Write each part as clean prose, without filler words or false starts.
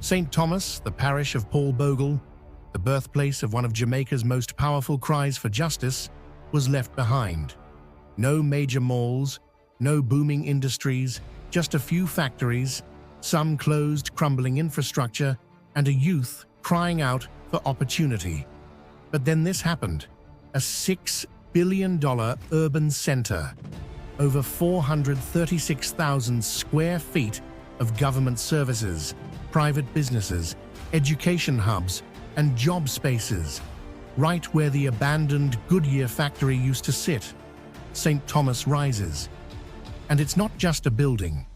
St Thomas, the parish of Paul Bogle, the birthplace of one of Jamaica's most powerful cries for justice, was left behind. No major malls, no booming industries, just a few factories, some closed, crumbling infrastructure, and a youth crying out for opportunity. But then this happened. A $6 billion urban center, over 436,000 square feet of government services, private businesses, education hubs, and job spaces, right where the abandoned Goodyear factory used to sit. St. Thomas rises. And it's not just a building,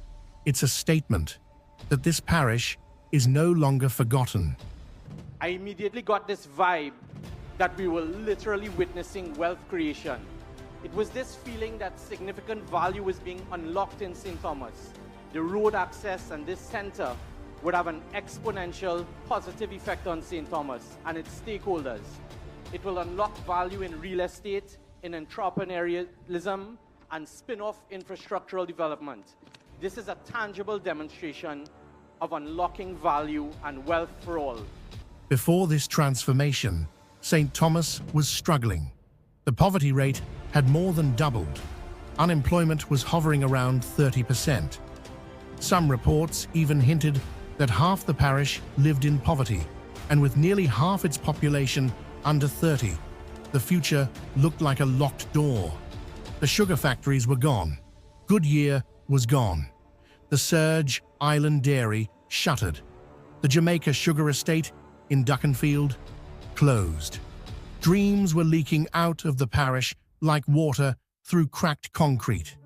it's a statement that this parish is no longer forgotten. I immediately got this vibe that we were literally witnessing wealth creation. It was this feeling that significant value was being unlocked in St. Thomas. The road access and this center would have an exponential positive effect on St. Thomas and its stakeholders. It will unlock value in real estate, in entrepreneurialism, and spin-off infrastructural development. This is a tangible demonstration of unlocking value and wealth for all. Before this transformation, St. Thomas was struggling. The poverty rate had more than doubled. Unemployment was hovering around 30%. Some reports even hinted that half the parish lived in poverty, and with nearly half its population under 30, the future looked like a locked door. The sugar factories were gone. Goodyear was gone. The Surge Island Dairy shuttered. The Jamaica Sugar Estate in Duckenfield closed. Dreams were leaking out of the parish like water through cracked concrete.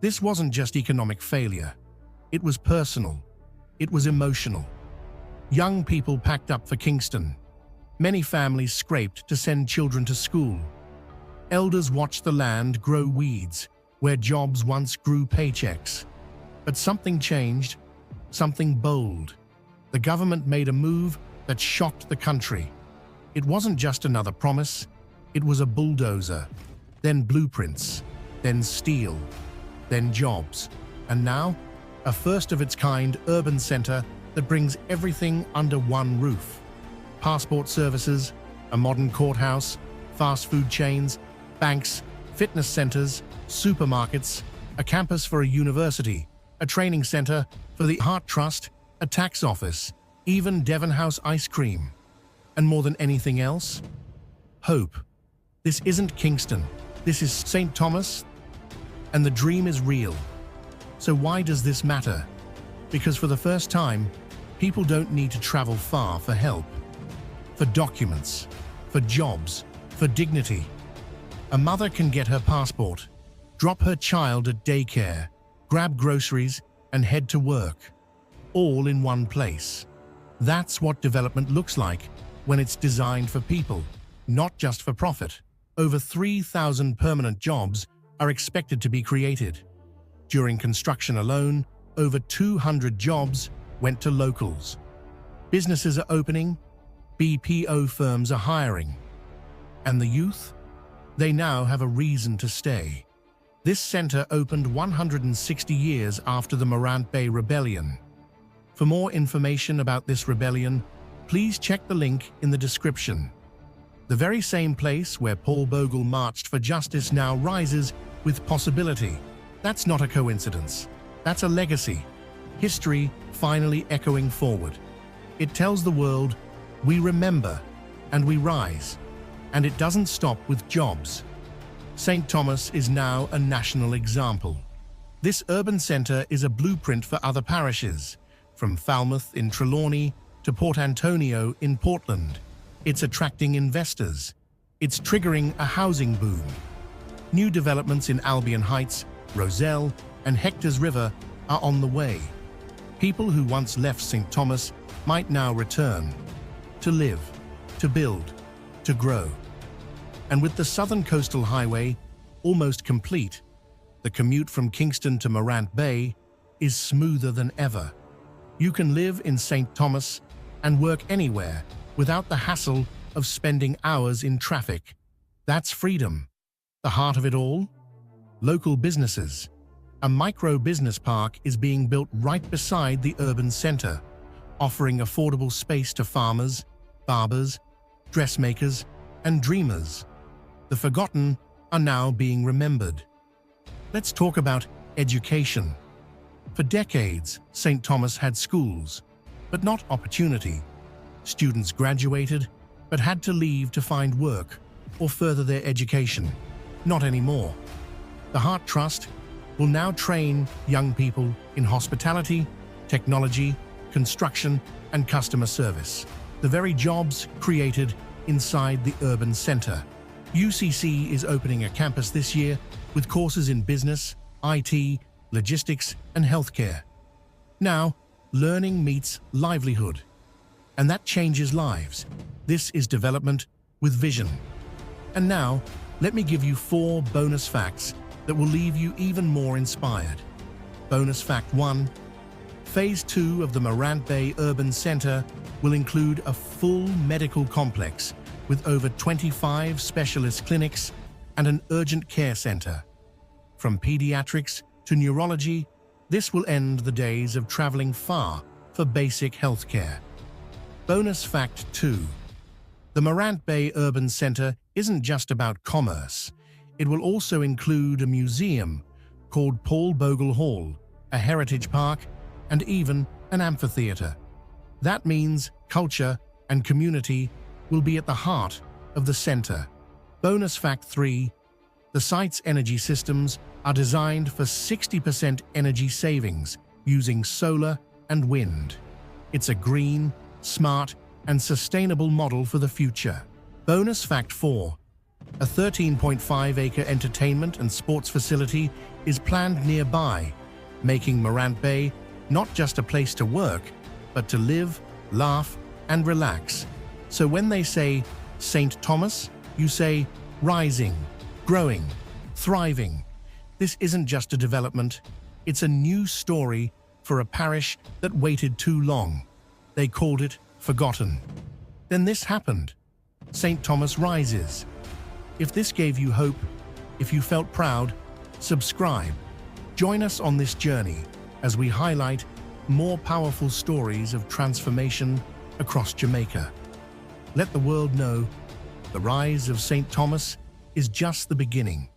This wasn't just economic failure. It was personal. It was emotional. Young people packed up for Kingston. Many families scraped to send children to school. Elders watched the land grow weeds where jobs once grew paychecks. But something changed, something bold. The government made a move that shocked the country. It wasn't just another promise, it was a bulldozer, then blueprints, then steel, then jobs, and now a first-of-its-kind urban center that brings everything under one roof. Passport services, a modern courthouse, fast food chains, banks, fitness centers, supermarkets, a campus for a university, a training center for the Heart Trust, a tax office, even Devon House ice cream. And more than anything else, hope. This isn't Kingston. This is St. Thomas, and the dream is real. So why does this matter? Because for the first time, people don't need to travel far for help. For documents, for jobs, for dignity. A mother can get her passport, drop her child at daycare, grab groceries, and head to work, all in one place. That's what development looks like when it's designed for people, not just for profit. Over 3,000 permanent jobs are expected to be created. During construction alone, over 200 jobs went to locals. Businesses are opening, BPO firms are hiring. And the youth? They now have a reason to stay. This center opened 160 years after the Morant Bay Rebellion. For more information about this rebellion, please check the link in the description. The very same place where Paul Bogle marched for justice now rises with possibility. That's not a coincidence. That's a legacy. History finally echoing forward. It tells the world, we remember and we rise. And it doesn't stop with jobs. St. Thomas is now a national example. This urban center is a blueprint for other parishes, from Falmouth in Trelawney to Port Antonio in Portland. It's attracting investors. It's triggering a housing boom. New developments in Albion Heights, Roselle, and Hector's River are on the way. People who once left St. Thomas might now return to live, to build, to grow. And with the Southern Coastal Highway almost complete, the commute from Kingston to Morant Bay is smoother than ever. You can live in St. Thomas and work anywhere without the hassle of spending hours in traffic. That's freedom. The heart of it all? Local businesses. A micro-business park is being built right beside the urban center, offering affordable space to farmers, barbers, dressmakers, and dreamers. The forgotten are now being remembered. Let's talk about education. For decades, St. Thomas had schools, but not opportunity. Students graduated, but had to leave to find work or further their education. Not anymore. The Heart Trust will now train young people in hospitality, technology, construction, and customer service, the very jobs created inside the urban center. UCC is opening a campus this year with courses in business, IT, logistics, and healthcare. Now, learning meets livelihood, and that changes lives. This is development with vision. And now, let me give you 4 bonus facts that will leave you even more inspired. Bonus fact 1. Phase 2 of the Morant Bay Urban Center will include a full medical complex with over 25 specialist clinics and an urgent care center. From pediatrics to neurology, this will end the days of traveling far for basic health care. Bonus fact 2. The Morant Bay Urban Center isn't just about commerce. It will also include a museum called Paul Bogle Hall, a heritage park, and even an amphitheater. That means culture and community will be at the heart of the center. Bonus fact 3. The site's energy systems are designed for 60% energy savings using solar and wind. It's a green, smart, and sustainable model for the future. Bonus fact 4. A 13.5-acre entertainment and sports facility is planned nearby, making Morant Bay not just a place to work, but to live, laugh, and relax. So when they say St. Thomas, you say rising, growing, thriving. This isn't just a development, it's a new story for a parish that waited too long. They called it forgotten. Then this happened. St. Thomas rises. If this gave you hope, if you felt proud, subscribe. Join us on this journey as we highlight more powerful stories of transformation across Jamaica. Let the world know the rise of St. Thomas is just the beginning.